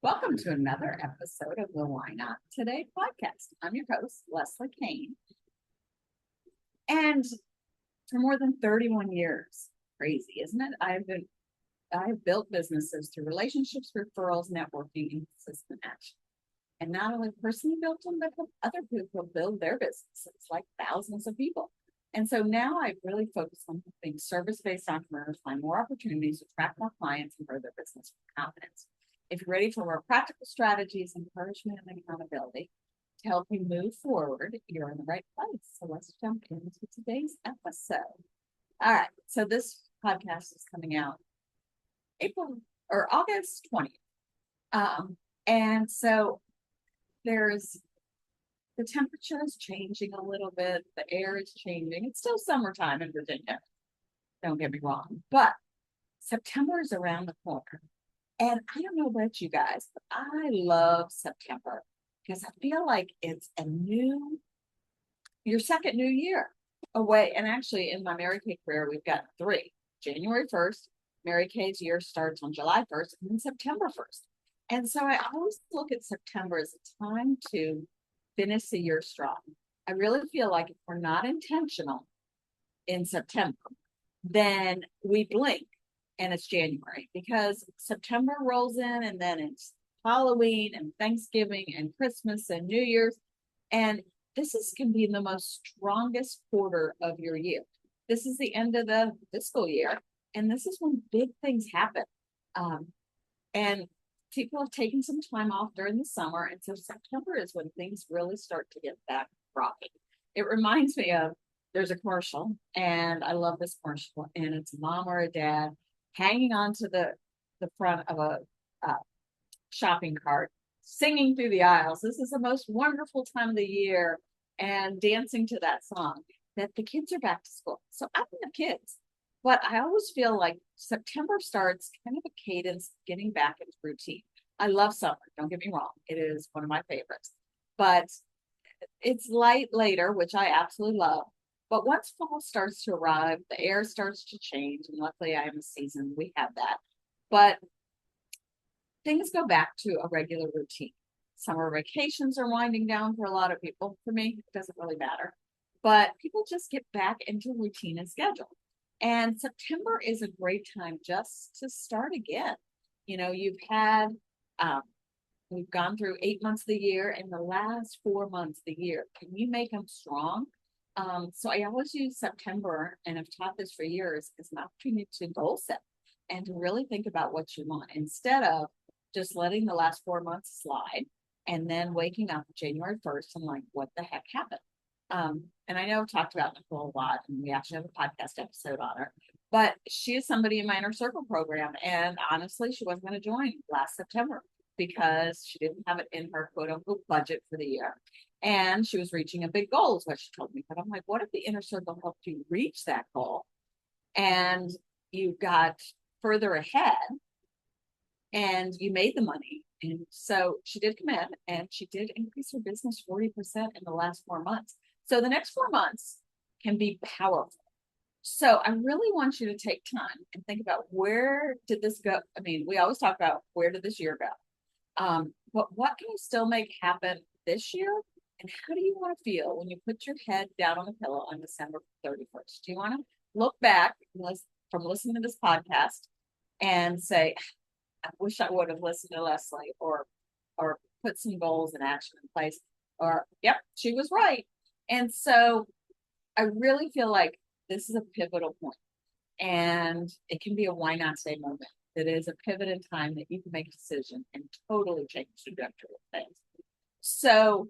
Welcome to another episode of the Why Not Today podcast. I'm your host, Leslie Kane. And for more than 31 years, crazy, isn't it? I've built businesses through relationships, referrals, networking, and consistent action. And not only personally built them, but helped other people build their businesses, like thousands of people. And so now I really focus on helping service-based entrepreneurs find more opportunities, attract more clients, and grow their business with confidence. If you're ready for more practical strategies, encouragement, and accountability to help you move forward, you're in the right place. So let's jump into today's episode. All right. So this podcast is coming out April or August 20th. And so there's the temperature is changing a little bit. The air is changing. It's still summertime in Virginia. Don't get me wrong. But September is around the corner. And I don't know about you guys, but I love September because I feel like it's your second new year away. And actually, in my Mary Kay career, we've got three. January 1st, Mary Kay's year starts on July 1st, and then September 1st. And so I always look at September as a time to finish the year strong. I really feel like if we're not intentional in September, then we blink and it's January because September rolls in and then it's Halloween and Thanksgiving and Christmas and New Year's. And can be the most strongest quarter of your year. This is the end of the fiscal year. And this is when big things happen. And people have taken some time off during the summer. And so September is when things really start to get back rocking. It reminds me of there's a commercial, and I love this commercial, and it's a mom or a dad hanging onto the front of a shopping cart, singing through the aisles. This is the most wonderful time of the year, and dancing to that song. That the kids are back to school. So I don't have kids, but I always feel like September starts kind of a cadence getting back into routine. I love summer. Don't get me wrong; it is one of my favorites, but it's light later, which I absolutely love. But once fall starts to arrive, the air starts to change. And luckily, I am a season. We have that. But things go back to a regular routine. Summer vacations are winding down for a lot of people. For me, it doesn't really matter. But people just get back into routine and schedule. And September is a great time just to start again. You know, we've gone through 8 months of the year, and the last 4 months of the year, can you make them strong? So I always use September, and I've taught this for years, as an opportunity to goal set and to really think about what you want instead of just letting the last 4 months slide and then waking up January 1st and like, what the heck happened? And I know I've talked about Nicole a lot, and we actually have a podcast episode on her, but she is somebody in my inner circle program. And honestly, she wasn't going to join last September because she didn't have it in her quote unquote budget for the year. And she was reaching a big goal, is what she told me. But I'm like, what if the inner circle helped you reach that goal and you got further ahead and you made the money? And so she did come in and she did increase her business 40% in the last 4 months. So the next 4 months can be powerful. So I really want you to take time and think about, where did this go? I mean, we always talk about, where did this year go? But what can you still make happen this year? And how do you want to feel when you put your head down on the pillow on December 31st? Do you want to look back from listening to this podcast and say, I wish I would have listened to Leslie, or put some goals and action in place, or, yep, she was right. And so I really feel like this is a pivotal point, and it can be a why not today moment. It is a pivot in time that you can make a decision and totally change the trajectory of things. So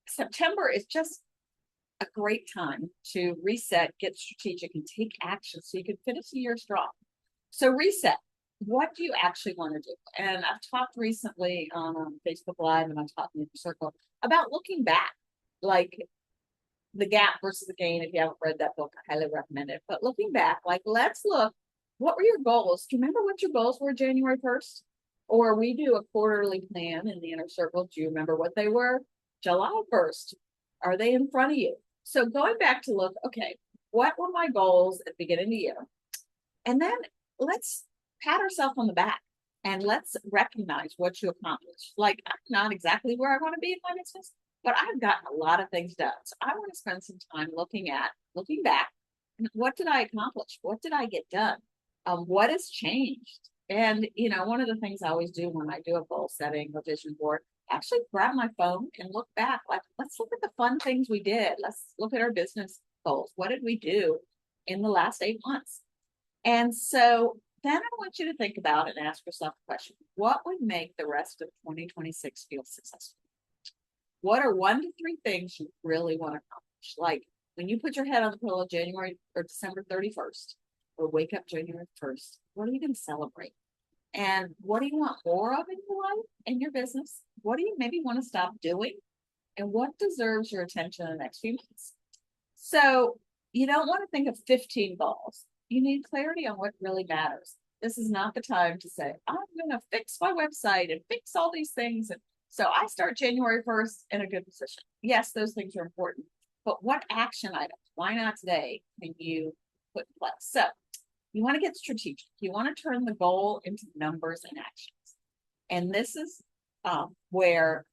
September is just a great time to reset, get strategic, and take action so you can finish the year strong. So reset. What do you actually want to do? And I've talked recently on Facebook Live, and I've talked in the circle about looking back, like the gap versus the gain. If you haven't read that book, I highly recommend it. But looking back, like, let's look, what were your goals? Do you remember what your goals were January 1st? Or we do a quarterly plan in the inner circle. Do you remember what they were? July 1st. Are they in front of you? So going back to look, okay, what were my goals at the beginning of the year? And then let's pat ourselves on the back. and let's recognize what you accomplished. Like, I'm not exactly where I want to be in my business, but I've gotten a lot of things done. So I want to spend some time looking back. What did I accomplish? What did I get done? What has changed? And, one of the things I always do when I do a goal setting or vision board, actually grab my phone and look back. Like, let's look at the fun things we did. Let's look at our business goals. What did we do in the last 8 months? And so then I want you to think about and ask yourself a question. What would make the rest of 2026 feel successful? What are 1 to 3 things you really want to accomplish? Like when you put your head on the pillow January or December 31st, or wake up January 1st, what are you going to celebrate? And what do you want more of in your life and your business? What do you maybe want to stop doing? And what deserves your attention in the next few months? So you don't want to think of 15 goals. You need clarity on what really matters. This is not the time to say, I'm going to fix my website and fix all these things. And so I start January 1st in a good position. Yes, those things are important, but what action items, why not today, can you put in place? So you want to get strategic. You want to turn the goal into numbers and actions. And this is where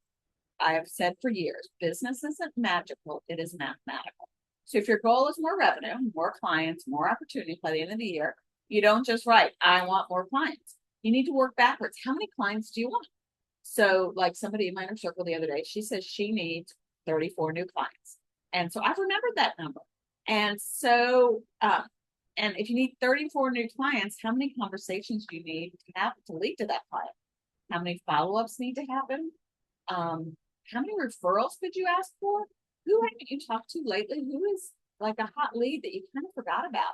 I have said for years, business isn't magical, it is mathematical. So if your goal is more revenue, more clients, more opportunities by the end of the year, you don't just write, I want more clients. You need to work backwards. How many clients do you want? So like somebody in my inner circle the other day, she says she needs 34 new clients. And so I've remembered that number. And so, and if you need 34 new clients, how many conversations do you need to have to lead to that client? How many follow-ups need to happen? How many referrals could you ask for? Who haven't you talked to lately? Who is like a hot lead that you kind of forgot about?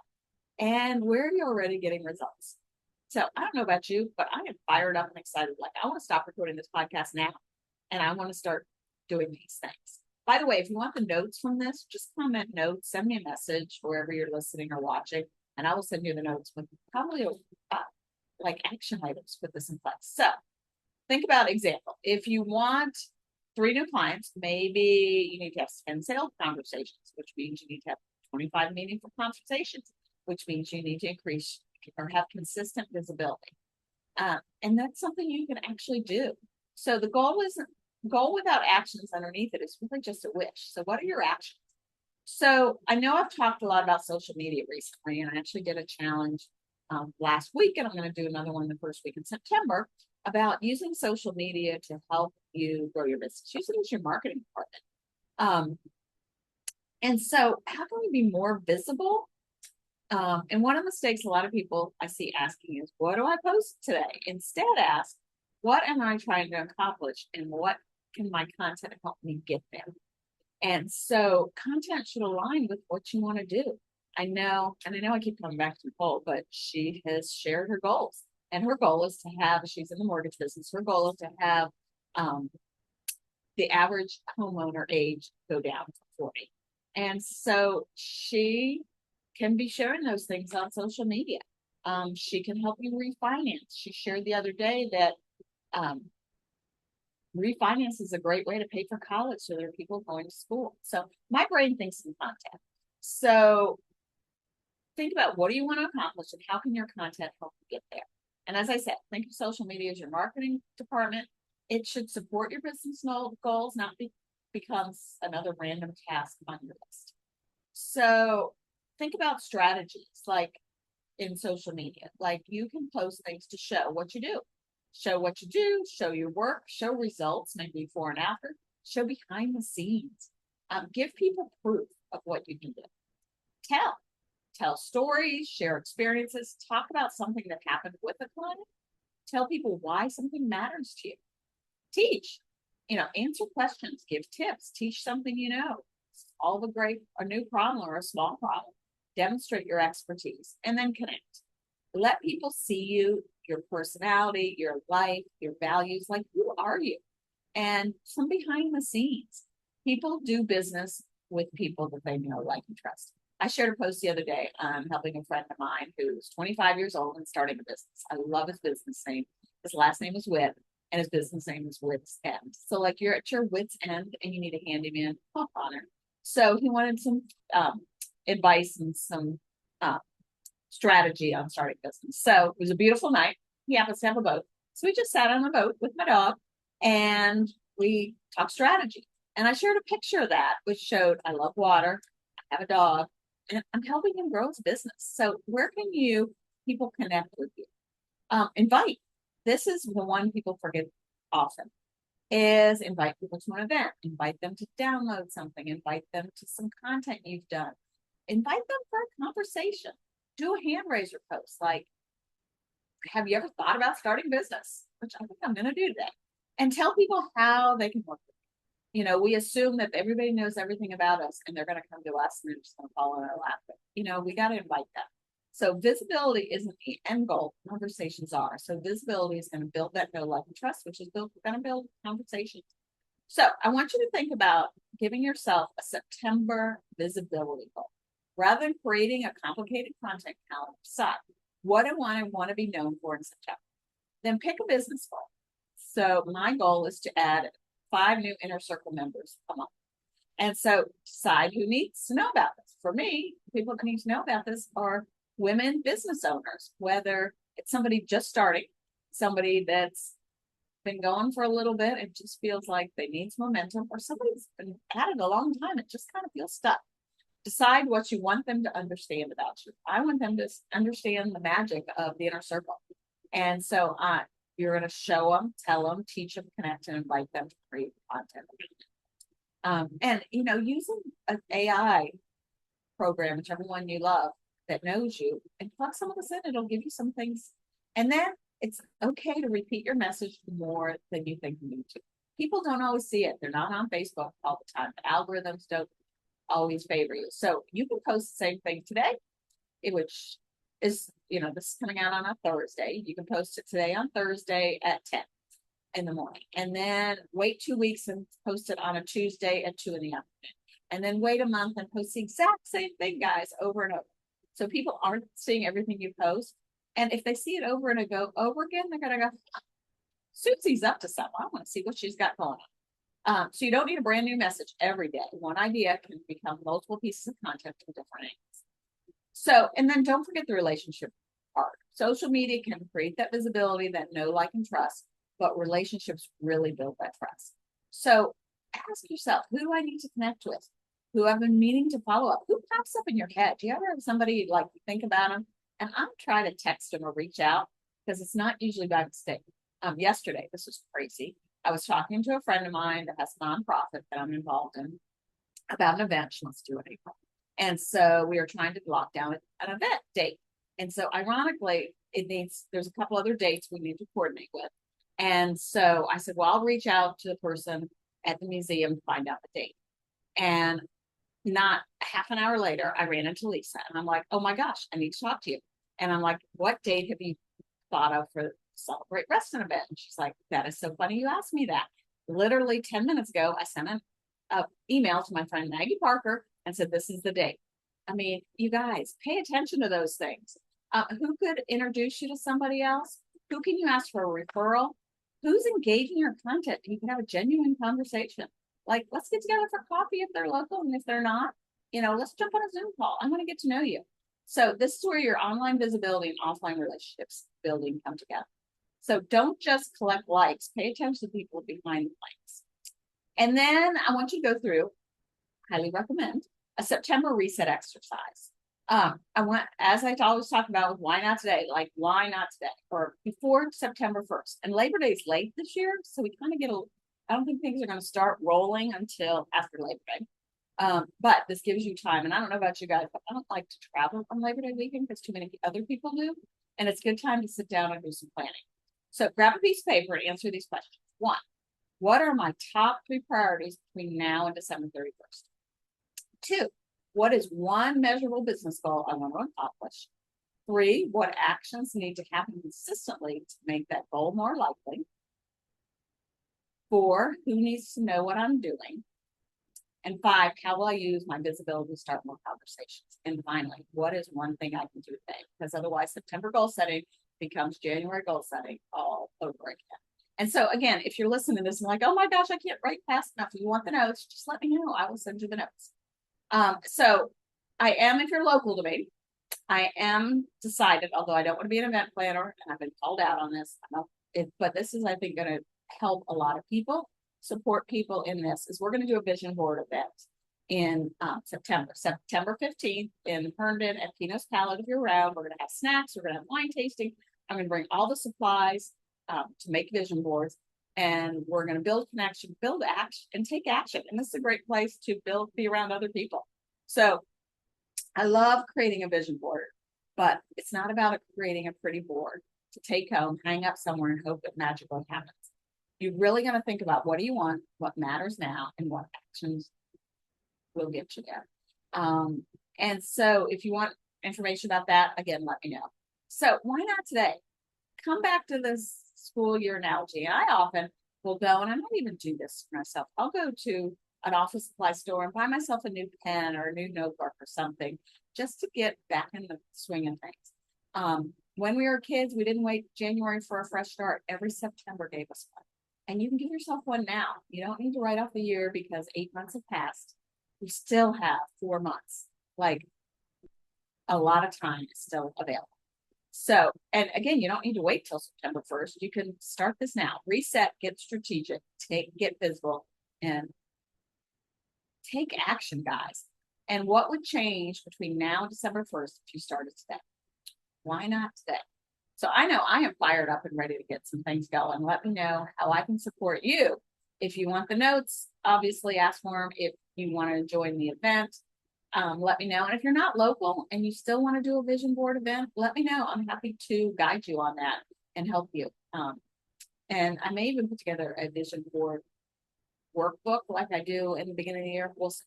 And where are you already getting results? So I don't know about you, but I am fired up and excited. Like, I want to stop recording this podcast now, and I want to start doing these things. By the way, if you want the notes from this, just comment notes, send me a message wherever you're listening or watching, and I will send you the notes with probably like action items. Put this in place. So think about example. If you want 3 new clients, maybe you need to have 10 sales conversations, which means you need to have 25 meaningful conversations, which means you need to increase or have consistent visibility. And that's something you can actually do. So the goal without actions underneath it is really just a wish. So what are your actions? So I know I've talked a lot about social media recently, and I actually did a challenge last week, and I'm going to do another one the first week in September about using social media to help you grow your business. Use it as your marketing department. And so how can we be more visible? And one of the mistakes a lot of people I see asking is, what do I post today? Instead, ask, what am I trying to accomplish, and what can my content help me get there? And so content should align with what you want to do. I know I keep coming back to Nicole, but she has shared her goals. And her goal is to have, she's in the mortgage business, her goal is to have the average homeowner age go down to 40. And so she can be sharing those things on social media. She can help you refinance. She shared the other day that refinance is a great way to pay for college. So there are people going to school. So my brain thinks in content. So think about, what do you want to accomplish, and how can your content help you get there? And as I said, think of social media as your marketing department. It should support your business goals, not becomes another random task on your list. So think about strategies like in social media. Like, you can post things to show what you do. Show what you do, show your work, show results, maybe before and after, show behind the scenes. Give people proof of what you can do. Tell stories, share experiences, talk about something that happened with a client, tell people why something matters to you. Teach, answer questions, give tips, teach something solve a new problem or a small problem, demonstrate your expertise, and then connect. Let people see you, your personality, your life, your values, like, who are you? And some behind the scenes. People do business with people that they know, like, and trust. I shared a post the other day on helping a friend of mine who's 25 years old and starting a business. I love his business name. His last name is Wit, and his business name is Wit's End. So like, you're at your wit's end and you need a handyman, hop on it. So he wanted some advice and some strategy on starting business. So it was a beautiful night. He happens to have a boat. So we just sat on a boat with my dog and we talked strategy. And I shared a picture of that, which showed I love water, I have a dog, and I'm helping him grow his business. So where can people connect with you? Invite. This is the one people forget often is invite people to an event, invite them to download something, invite them to some content you've done, invite them for a conversation, do a hand raiser post like, have you ever thought about starting business? Which I think I'm going to do today. And tell people how they can work with you. We assume that everybody knows everything about us and they're going to come to us and they're just going to fall in our lap. But, we got to invite them. So visibility isn't the end goal. Conversations are. So visibility is going to build that know, like, and trust, which is going to build conversations. So I want you to think about giving yourself a September visibility goal. Rather than creating a complicated content calendar, decide what I want to be known for in September. Then pick a business goal. So my goal is to add 5 new inner circle members a month. And so decide who needs to know about this. For me, people that need to know about this are women business owners, whether it's somebody just starting, somebody that's been going for a little bit and just feels like they need some momentum, or somebody's been at it a long time and just kind of feels stuck. Decide what you want them to understand about you. I want them to understand the magic of the inner circle. And so you're going to show them, tell them, teach them, connect, and invite them to create content. And, using an AI program, whichever one you love, that knows you, and plug some of this in, it'll give you some things. And then it's okay to repeat your message more than you think you need to. People don't always see it. They're not on Facebook all the time. The algorithms don't always favor you. So you can post the same thing today, which is, this is coming out on a Thursday. You can post it today on Thursday at 10 in the morning. And then wait 2 weeks and post it on a Tuesday at 2 in the afternoon. And then wait a month and post the exact same thing, guys, over and over. So people aren't seeing everything you post. And if they see it over and over again, they're going to go, Susie's up to something. I want to see what she's got going on. So you don't need a brand new message every day. One idea can become multiple pieces of content from different angles. So, and then don't forget the relationship part. Social media can create that visibility, that know, like, and trust, but relationships really build that trust. So ask yourself, who do I need to connect with? Who I've been meaning to follow up? Who pops up in your head? Do you ever have somebody like you think about them? And I'm trying to text them or reach out because it's not usually by mistake. Yesterday, this was crazy. I was talking to a friend of mine that has a nonprofit that I'm involved in about an event she wants to do in April. And so we are trying to lock down an event date. And so ironically, there's a couple other dates we need to coordinate with. And so I said, well, I'll reach out to the person at the museum to find out the date. And not half an hour later, I ran into Lisa and I'm like, oh my gosh, I need to talk to you. And I'm like, what date have you thought of for Celebrate Reston event? And she's like, that is so funny you asked me that. Literally 10 minutes ago, I sent an email to my friend Maggie Parker and said, this is the date. I mean, you guys, pay attention to those things. Who could introduce you to somebody else? Who can you ask for a referral? Who's engaging your content? You can have a genuine conversation. Like, let's get together for coffee if they're local, and if they're not, let's jump on a Zoom call. I want to get to know you. So this is where your online visibility and offline relationships building come together. So don't just collect likes. Pay attention to people behind the likes. And then I want you to go through, highly recommend, a September reset exercise. As I always talk about, why not today? Like, why not today? Or before September 1st. And Labor Day is late this year, so we kind of I don't think things are going to start rolling until after Labor Day. But this gives you time. And I don't know about you guys, but I don't like to travel on Labor Day weekend because too many other people do. And it's a good time to sit down and do some planning. So grab a piece of paper and answer these questions. 1, what are my top 3 priorities between now and December 31st? 2, what is one measurable business goal I want to accomplish? 3, what actions need to happen consistently to make that goal more likely? 4, who needs to know what I'm doing? And 5, how will I use my visibility to start more conversations? And finally, what is one thing I can do today? Because otherwise September goal setting becomes January goal setting all over again. And so again, if you're listening to this and like, oh my gosh, I can't write fast enough. If you want the notes, just let me know. I will send you the notes. So if you're local to me, I am decided, although I don't want to be an event planner and I've been called out on this, but this is, I think, going to help a lot of people, support people in this, is we're going to do a vision board event in September 15th in Herndon at Pino's Palette. If you're around, we're going to have snacks, we're going to have wine tasting. I'm going to bring all the supplies to make vision boards, and we're going to build connection, build action, and take action. And this is a great place to be around other people. So I love creating a vision board, but it's not about creating a pretty board to take home, hang up somewhere, and hope that magically happens. You're really going to think about what do you want, what matters now, and what actions will get you there. And so if you want information about that, again, let me know. So why not today? Come back to this school year analogy. And I often will go, and I might even do this for myself. I'll go to an office supply store and buy myself a new pen or a new notebook or something just to get back in the swing of things. When we were kids, we didn't wait January for a fresh start. Every September gave us one. And you can give yourself one now. You don't need to write off the year because 8 months have passed. We still have 4 months. Like, a lot of time is still available. So, and again, you don't need to wait till September 1st. You can start this now. Reset, get strategic, get visible, and take action, guys. And what would change between now and December 1st if you started today? Why not today? So I know I am fired up and ready to get some things going. Let me know how I can support you. If you want the notes, obviously ask for them. If you want to join the event, let me know. And if you're not local and you still want to do a vision board event, let me know. I'm happy to guide you on that and help you. And I may even put together a vision board workbook like I do in the beginning of the year. We'll see.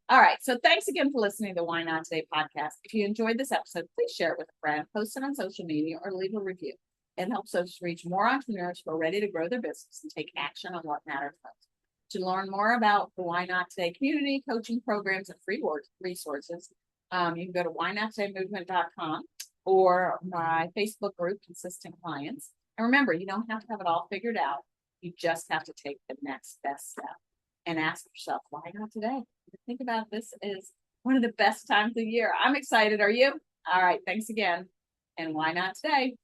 All right. So thanks again for listening to the Why Not Today podcast. If you enjoyed this episode, please share it with a friend, post it on social media, or leave a review. It helps us reach more entrepreneurs who are ready to grow their business and take action on what matters most. To learn more about the Why Not Today community, coaching programs, and free resources, you can go to whynottodaymovement.com or my Facebook group, Consistent Clients. And remember, you don't have to have it all figured out. You just have to take the next best step and ask yourself, why not today? Think about this is one of the best times of the year. I'm excited. Are you? All right. Thanks again. And why not today?